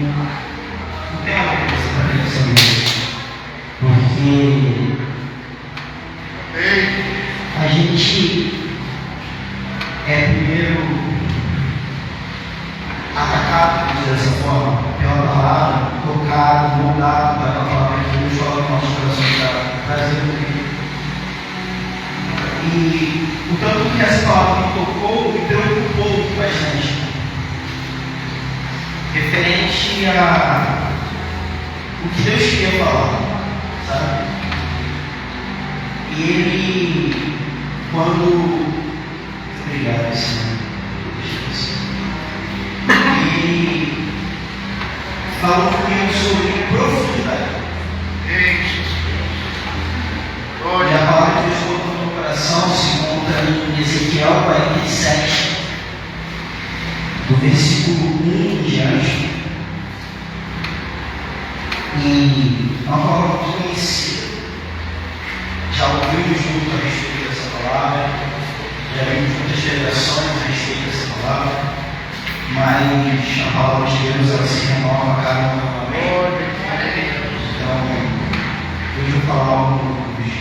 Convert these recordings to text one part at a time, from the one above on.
não tenho uma coisa para dizer sobre isso, porque a gente é primeiro atacado, por dizer dessa forma, pela palavra, tocado, moldado pela palavra que Deus coloca no nosso coração para trazer o bem. E o tanto que essa palavra me tocou, me preocupou bastante. Referente a o que Deus queria falar, sabe? E ele, quando... Obrigado, Senhor. Ele falou comigo sobre profundidade. E a palavra que Deus colocou no meu coração se encontra em Ezequiel 47, do versículo 1 em diante. E é uma palavra muito conhecida. Já ouvimos muito a respeito dessa palavra, já vimos muitas pregações a respeito dessa palavra, mas a palavra de Deus ela se renova a cada novamente. Então, hoje eu vou falar algo hoje.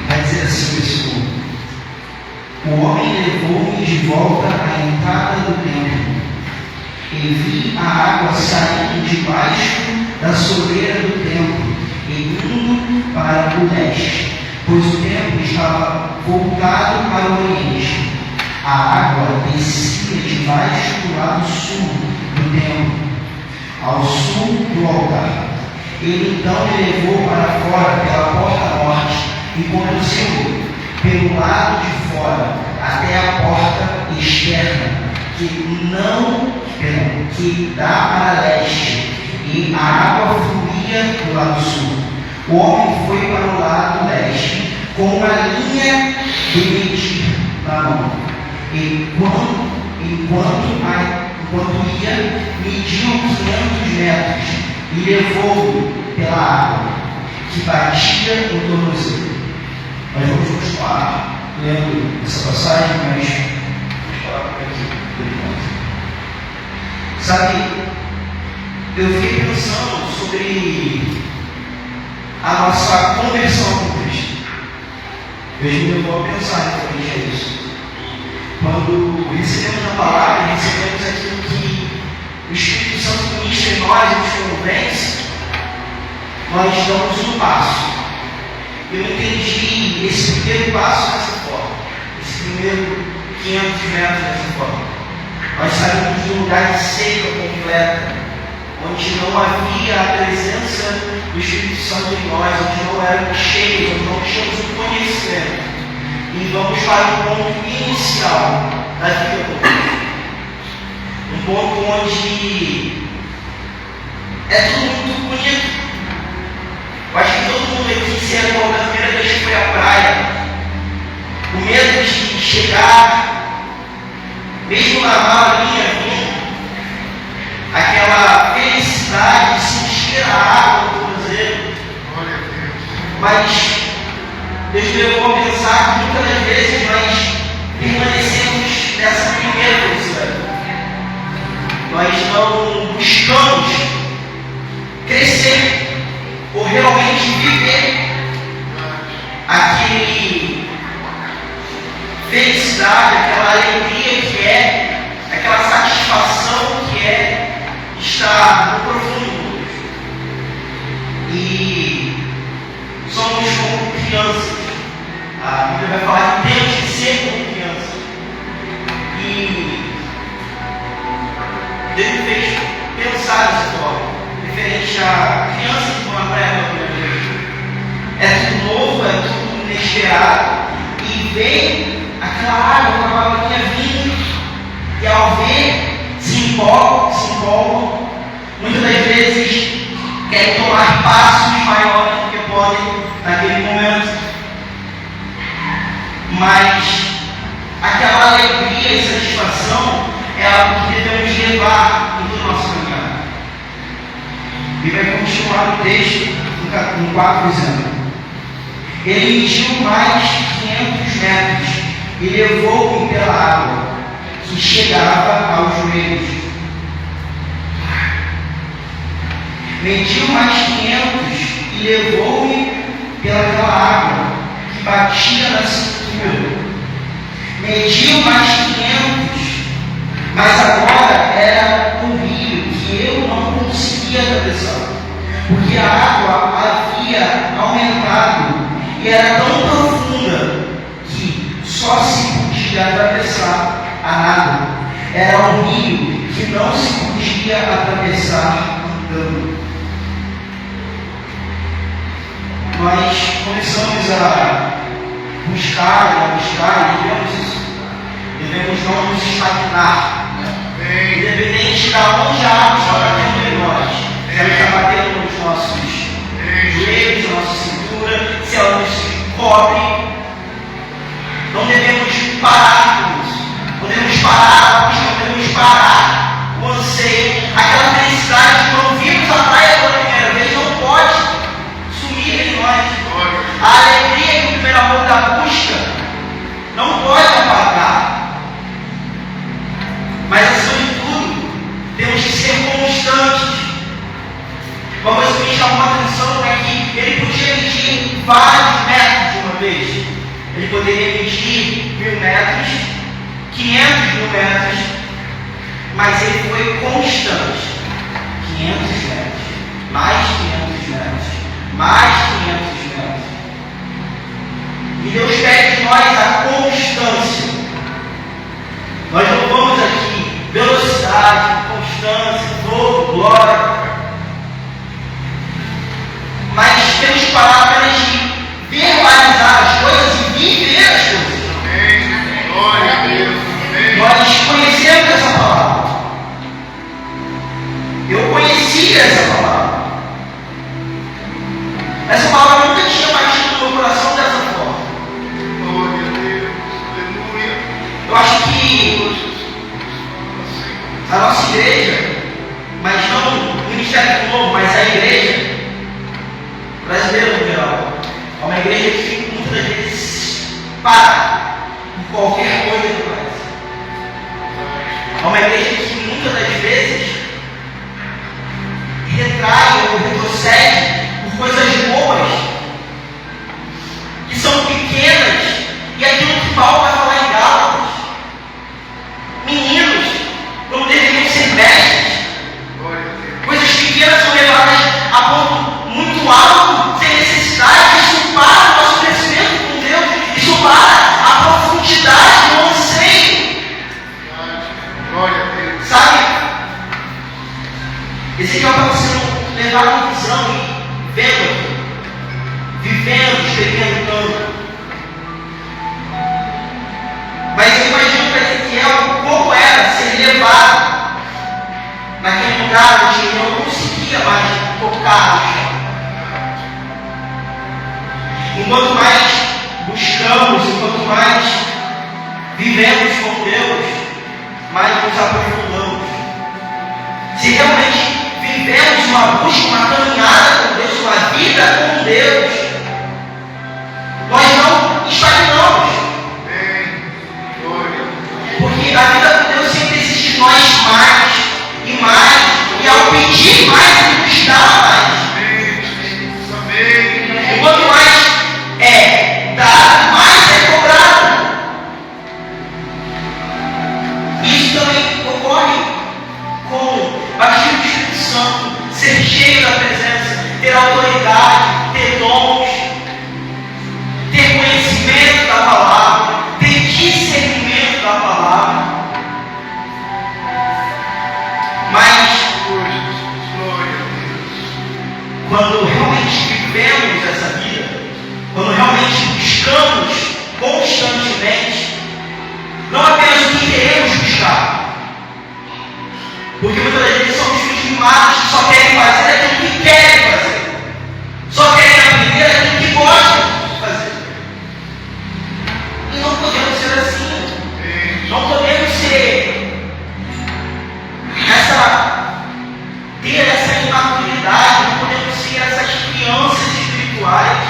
Vai dizer assim o versículo: o homem levou-me de volta à entrada do templo, e vi a água saindo debaixo da soleira do templo, e indo para o leste, pois o templo estava voltado para o oriente. A água descia debaixo do lado sul do templo, ao sul do altar. Ele então me levou para fora pela porta norte e conduziu pelo lado de fora até a porta externa, que dá para leste, e a água fluía do lado sul. O homem foi para o lado leste com uma linha de medir na mão, e enquanto ia, mediu 500 metros e levou-me pela água que batia no tornozelo. Nós vamos continuar lendo essa passagem, mas vamos parar por aqui por enquanto. Sabe, eu fiquei pensando sobre a nossa conversão com Cristo. Deus me levou a pensar referente a isso. Quando recebemos a palavra, recebemos aquilo que o Espírito Santo ministra em nós e nos convence, nós damos um passo. Eu entendi esse primeiro passo dessa forma, esse primeiro 500 metros dessa forma. Nós saímos de um lugar de seca completa, onde não havia a presença do Espírito Santo em nós, onde não éramos cheios, onde não tínhamos o conhecimento. E vamos para um ponto inicial da vida com Deus. Um ponto onde é tudo muito bonito. Eu acho que todo mundo aqui se recorda da primeira vez que foi à praia. O medo de chegar, mesmo na malinha vindo, aquela felicidade de sentir a água no tornozelo. Mas Deus me levou a pensar que muitas das vezes nós permanecemos nessa primeira felicidade. Nós não buscamos crescer ou realmente viver aquele felicidade, aquela alegria que é, aquela satisfação que é estar no profundo. E somos como crianças. A Bíblia vai falar que temos que ser como crianças. E Deus me fez pensar dessa forma, referente a crianças que vão na praia pela primeira vez. É tudo novo, é tudo inesperado. E vem aquela água com a balinha vindo, e ao ver, se empolgam. Muitas das vezes querem tomar passos maiores do que podem naquele momento. Mas aquela alegria e satisfação é algo que devemos levar em toda a nossa caminhada. E vai continuar no texto, no 4 dizendo: ele mediu mais 500 metros e levou-me pela água, que chegava aos joelhos, Mediu mais 500 e levou-me pelaquela água que batia na cintura. Mediu mais 500, mas agora era um rio que eu não conseguia atravessar, porque a água havia aumentado e era tão profunda que só se podia atravessar a nado. Era um rio que não se podia atravessar andando. Nós começamos a buscar e devemos isso. Devemos não nos estagnar. Independente de onde a água está batendo em nós, se ela está batendo nos nossos joelhos, na nossa cintura, se ela nos cobre, não devemos parar com isso. Podemos parar, não devemos parar o anseio, aquela felicidade de quando vimos a praia pela primeira vez, não pode sumir em nós. A alegria que o primeiro amor da busca não pode apagar. Mas acima de tudo, temos que ser constantes. Uma coisa que me chamou a atenção é que ele podia medir vários metros de uma vez. Ele poderia medir 1000 metros, 500 mil metros, mas ele foi constante. 500 metros, mais 500 metros, mais 500 metros. E Deus pede de nós a constância. Nós não vamos aqui velocidade, constância, fogo, glória. Mas temos que parar apenas de verbalizar as coisas e viver as coisas. Glória a Deus. Nós conhecemos essa palavra. Eu conhecia essa palavra. Essa palavra nunca tinha batido no meu coração dessa forma. Glória a Deus. Aleluia. Eu acho que a nossa igreja, mas não o Ministério Novo, mas a igreja brasileira no geral, é uma igreja que muitas vezes para por qualquer coisa que faz. É uma igreja que muitas das vezes retrai ou retrocede por coisas boas, que são pequenas, e aquilo que Paulo vai falar em Gálatas. Meninos não deveriam ser mestres. Coisas pequenas são levadas a ponto muito alto, sem necessidade. Isso para o nosso crescimento com Deus, isso para a profundidade do anseio. Glória a Deus. Sabe? Esse aqui está sendo levado à visão e vendo aqui, vivendo, experimentando. Mas eu imagino para Ezequiel como era ser levado naquele lugar onde ele não conseguia mais tocar no chão. Enquanto mais buscamos, enquanto mais vivemos com Deus, mais nos aprofundamos. Se realmente vivemos uma busca, uma caminhada com Deus, uma vida com Deus, nós não estagnamos. Porque a vida com Deus sempre exige de nós mais, e ao pedir mais, Ele nos dá mais. E quanto mais é dado, mais é cobrado. Isso também ocorre com baixar o Espírito Santo, ser cheio da presença, ter autoridade, ter dons, ter conhecimento da palavra, ter discernimento da palavra. Mas quando realmente vivemos essa vida, quando realmente buscamos constantemente, não apenas o que queremos buscar, porque muitas vezes somos filhos mimados que só querem fazer aquilo que querem fazer, só querem aprender aquilo que gostam de fazer. E não podemos ser assim. Não podemos ter essa imaturidade, não podemos ser essas crianças espirituais,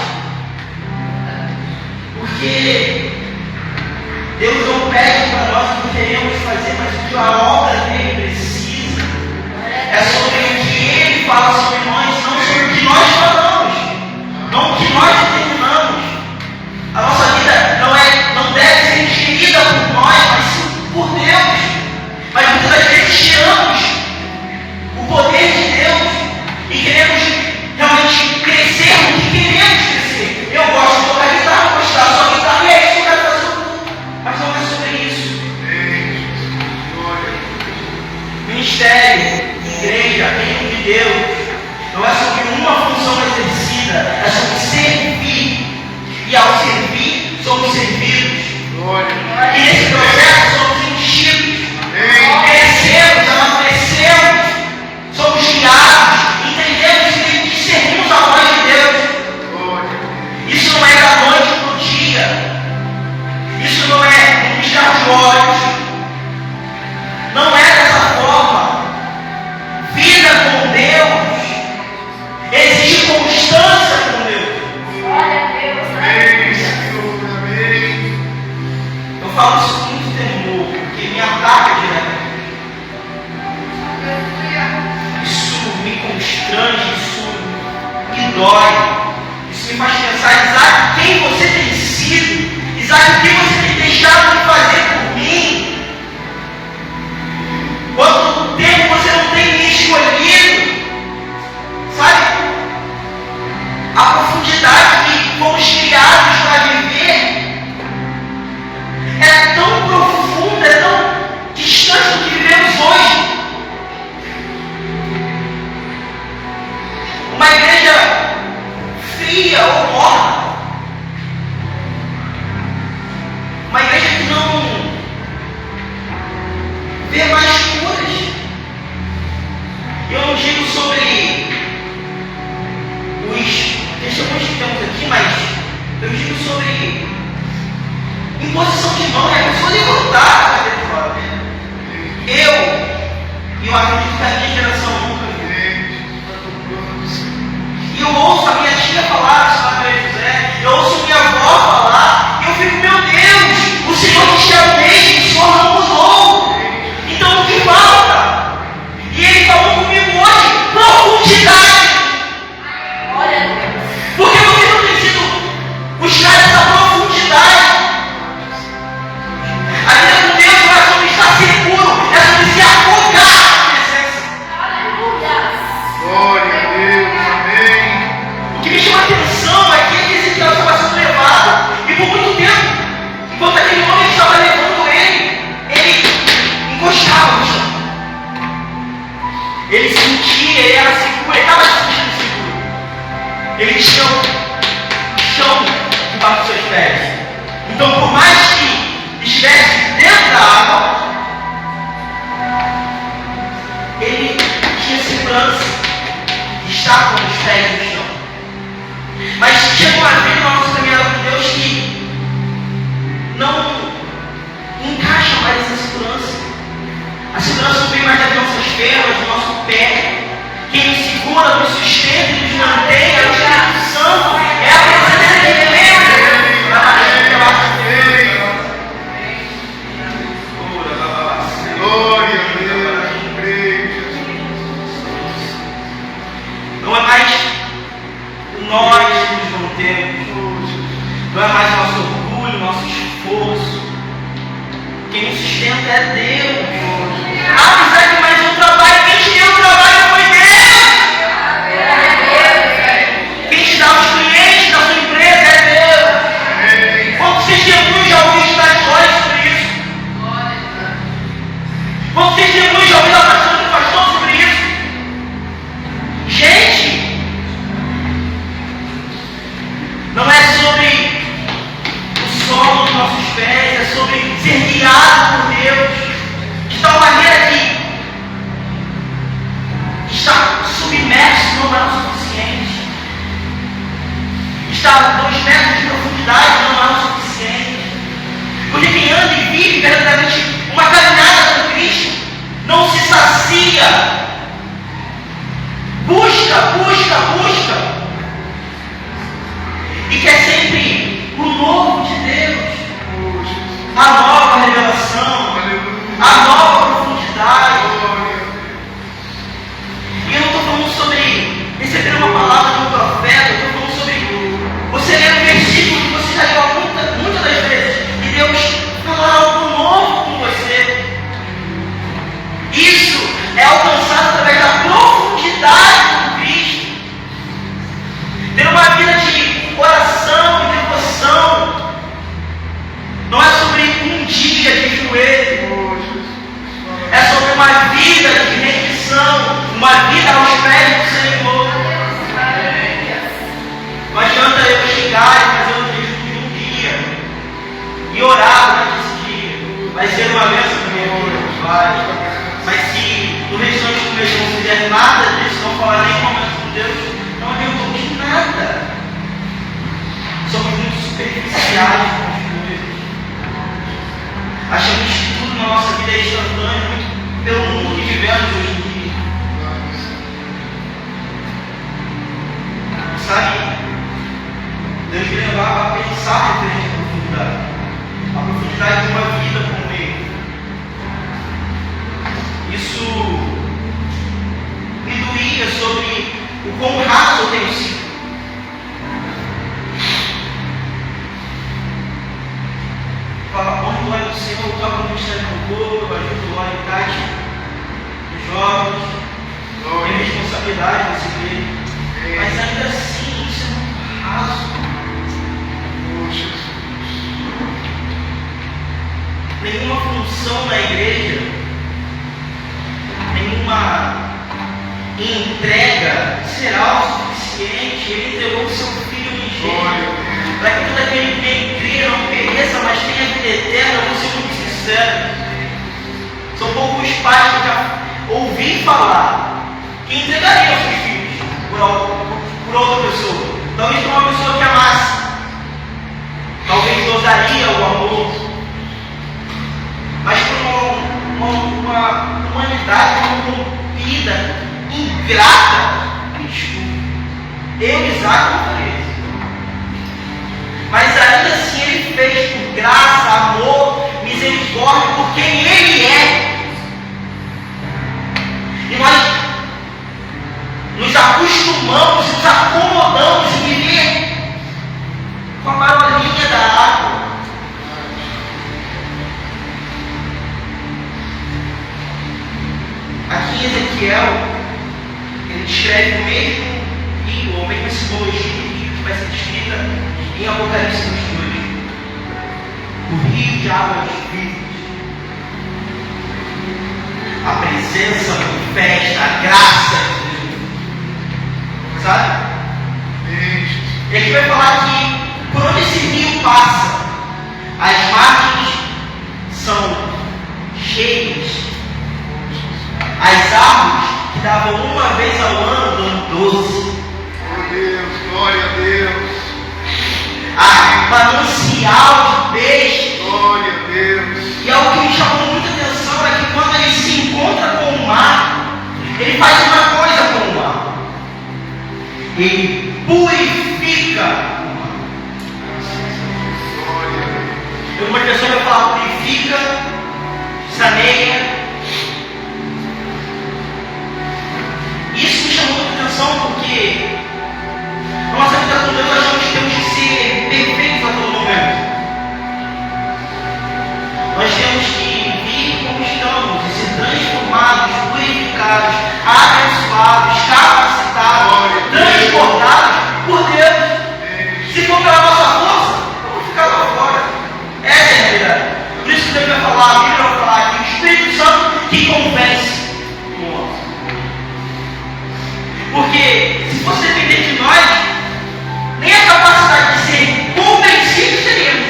porque Deus não pede para nós o que queremos fazer, mas o que a obra dele precisa é sobre o que ele fala sobre nós. dói. Isso me faz pensar, Isaac, quem você tem sido? Isaac, o que você tem deixado de fazer por mim? Quanto tempo você não tem me escolhido? Sabe? A profundidade que fomos criados para viver é tão profunda, é tão distante do que vivemos hoje. Uma igreja fria ou morna. Uma igreja que não vê mais curas. Eu não digo sobre os testemunhos que temos aqui, mas eu digo sobre imposição de mão, é a pessoa levantar a fora. Eu acredito que a minha geração nunca viu. E eu ouço a minha tia falar sobre a Maria José, eu ouço minha avó falar, e eu fico, meu Deus, o Senhor te é o mesmo, o Senhor não mudou. Então o que falta? E Ele falou comigo hoje, profundidade. Porque você não tem sido buscar essa profundidade. A vida com Deus não é sobre estar seguro, é sobre se afogar na presença. Glória a Deus, amém. O que me chama a atenção é que Ezequiel estava sendo levado, e por muito tempo, enquanto aquele homem estava levando ele encostava no chão. Ele sentia, ele era seguro, ele estava se sentindo seguro. Ele tinha o chão debaixo dos seus pés. Então, por mais que estivesse dentro da água, ele tinha segurança de estar com os pés no chão. Mas chega uma vez na nossa caminhada com Deus que não encaixa mais essa segurança. A segurança não vem mais das nossas pernas, do nosso pé. Quem nos segura, nos sustenta e nos mantém é o Espírito Santo, é a presença de Deus. Glória a Deus, creio, Jesus. Não é mais nós que nos mantemos, não é mais nosso orgulho, nosso esforço. Quem nos sustenta é Deus. Apesar de mais um trabalho, quem te deu o trabalho foi Deus. Quem te dá os clientes da sua empresa é Deus. Quantos testemunhos já ouviu da história sobre isso? Quantos testemunhos já ouviu da pastora do pastor sobre isso? Gente, não é sobre o solo dos nossos pés, é sobre ser guiado por Deus. De tal maneira que estar submerso não é o suficiente. Estar a 2 metros de profundidade não é o suficiente. Porque quem anda e vive verdadeiramente uma caminhada com Cristo não se sacia. Busca. E quer sempre o novo de Deus. A nova revelação. A nova profundidade. E eu não estou falando sobre receber uma palavra de um profeta, eu estou falando sobre você ler um versículo que você já leu muitas das vezes e Deus falar algo novo com você. Isso é alcançado através da profundidade do Cristo. Ter uma vida de oração e devoção não é sobre um dia de joelho, é sobre uma vida de rendição, uma vida aos pés do Senhor. Não adianta eu chegar e fazer um jejum de um dia e orar durante esse dia. Vai ser uma bênção para minha vida, vai. Mas se no restante do mês não fizer nada disso, não falar nem momento com Deus, não adiantou nada. Somos muito superficiais com as coisas. Achamos que tudo na nossa vida é instantâneo, muito pelo mundo que vivemos hoje em dia. Sabe, Deus me levava a pensar referente à profundidade. A profundidade de uma vida com Ele. Isso me doía sobre o quão raso eu tenho sido. Talvez para uma pessoa que amasse, talvez dosaria o amor, mas para uma humanidade corrompida, ingrata, eu, Isaac, não farei isso. Mas ainda assim ele fez por graça, amor, misericórdia, por quem ele é. E nós nos acostumamos, nos acomodamos em viver com a marolinha da água. Aqui em Ezequiel, ele descreve o mesmo rio, ou a mesma simbologia do rio que vai ser descrita em Apocalipse 22. O rio de águas vivas. A presença manifesta, a graça de Deus. Sabe? E aqui vai falar que por onde esse rio passa, as margens são cheias. As árvores que davam uma vez ao ano, dando 12. Oh Deus, glória a Deus. A manancial de peixe. Glória a Deus. E algo que me chamou muita atenção é que quando ele se encontra com o mar, ele faz uma coisa com o mar. Ele purifica o mar. Glória a Deus. Algumas pessoas vão falar purifica, saneia. Isso me chamou muita atenção porque na nossa vida com Deus achamos que temos que ser perfeitos a todo momento. Nós temos que vir como estamos e ser transformados, purificados, abençoados, capacitados, transportados por Deus. Se for pela nossa força, vamos ficar lá fora. Essa é a realidade. Por isso que Deus vai falar, a Bíblia vai falar que o Espírito Santo que convence o nosso. Porque se fosse depender de nós, nem a capacidade de ser convencidos teríamos.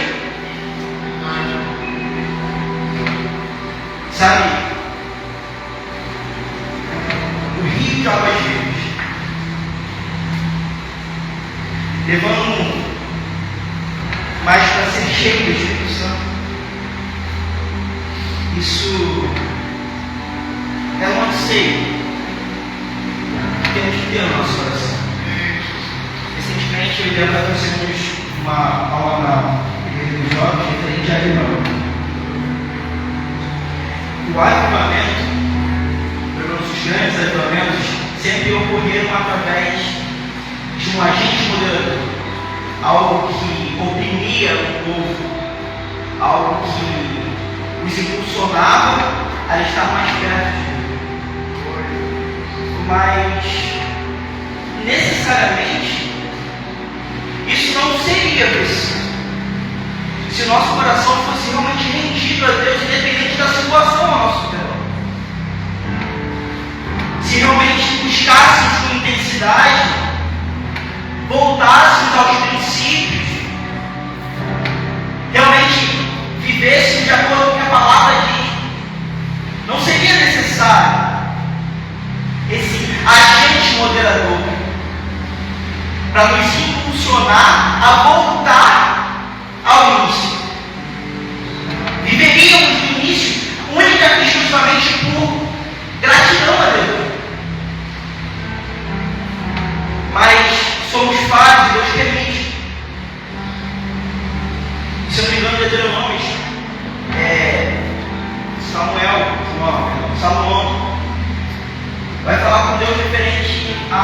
Sabe? O rio de águas vivas, levando mais para ser cheio do Espírito Santo. Isso é um anseio que temos que ter no nosso coração. Recentemente, eu e Débora trouxemos uma aula na igreja dos jovens referente a avivamento. O avivamento, pelo menos os grandes avivamentos, sempre ocorreram através de um agente moderador, algo que oprimia o povo, algo que os impulsionava a estar mais perto de Deus. Mas, necessariamente, isso não seria preciso se o nosso coração fosse realmente rendido a Deus, independente da situação ao nosso redor. Se realmente buscássemos com intensidade, voltássemos aos princípios, realmente vivêssemos de acordo com o que a palavra diz, não seria necessário esse agente moderador para nos impulsionar a voltar ao início. Viveríamos no início única e exclusivamente por gratidão a Deus. Mas somos falhos e Deus permite. Se eu não me engano, Deuteronômio, Salomão vai falar com Deus referente a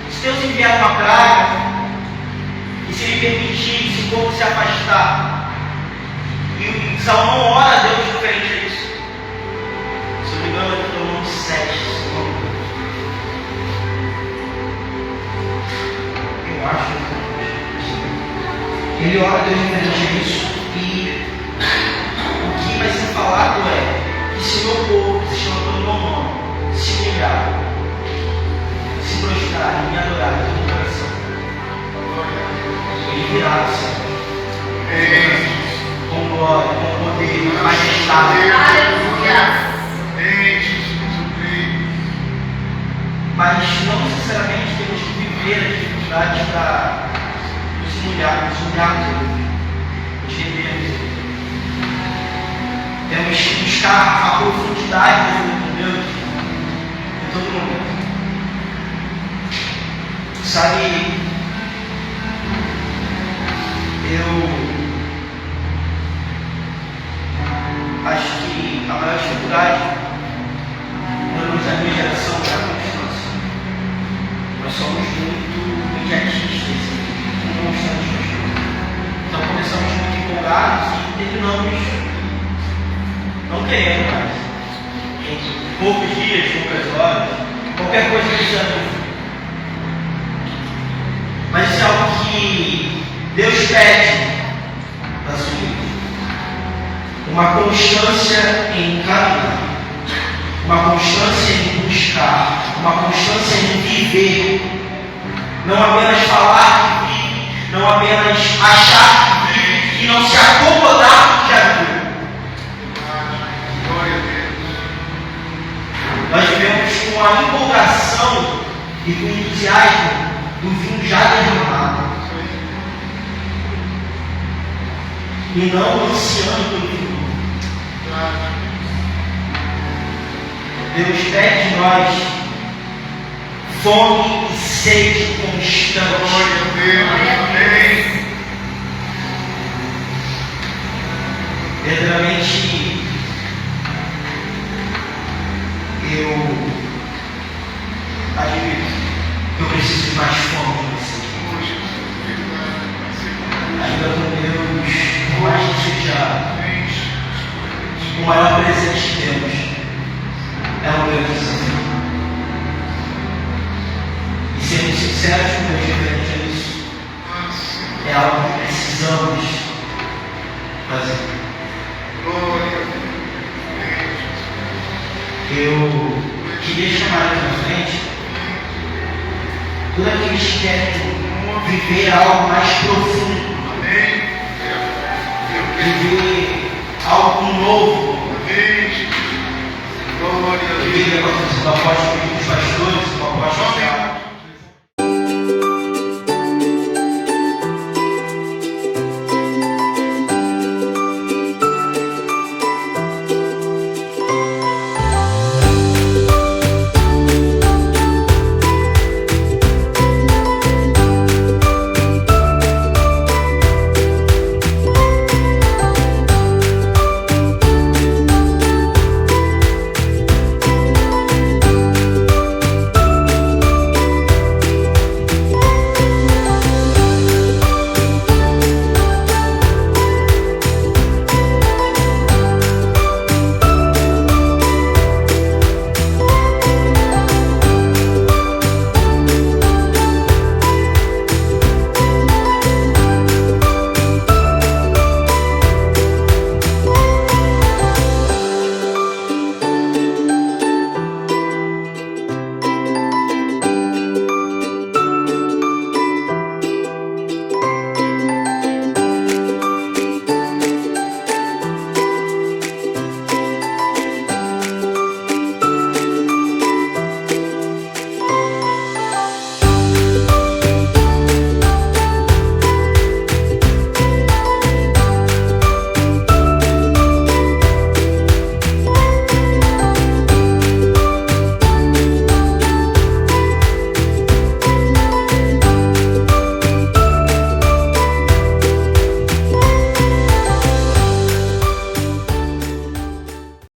se Deus enviar uma praga e se Ele permitir esse povo se afastar. E Salomão ora a Deus referente a isso. Se eu não me engano, é Deuteronômio 7. Eu acho que ele ora a Deus referente a isso. E o que vai ser falado é que se o meu povo, que se chama pelo meu nome, se humilhar, se prostrar e me adorar de todo o coração, Ele virá do céu. Com glória, com poder, com majestade. Aleluia. Mas não necessariamente temos que viver as dificuldades dificuldades para nos humilharmos de Deus. Temos que buscar a profundidade da vida com Deus em todo momento. Sabe, eu acho que a maior dificuldade da minha geração é a constância. Nós somos muito imediatistas, muito constantes. Então começamos muito empolgados e terminamos não querendo mais. Em poucos dias, poucas horas, qualquer coisa que seja. Mas isso é algo que Deus pede da sua vida. Uma constância em caminhar, uma constância em buscar, uma constância em viver. Não apenas falar que vive, não apenas achar que vive e não se acomodar com o que já viveu. Glória a Deus. Nós vivemos com a empolgação e com o entusiasmo do vinho já derramado. E não ansiando pelo vinho. Deus pede de nós fome e sede constante. Glória a Deus. Amém. Verdadeiramente, eu admito que eu preciso de mais fome de você. Ainda com Deus, por mais que seja o maior presente que temos, é um grande desafio. E sermos sinceros com Deus referente a isso, é algo que precisamos fazer. Glória a Deus. Eu queria chamar aqui na frente todos aqueles que querem viver algo mais profundo, Amém. viver algo novo. Amém. Glória a Eu queria Deus. com o apóstolo dos pastores, o apóstolo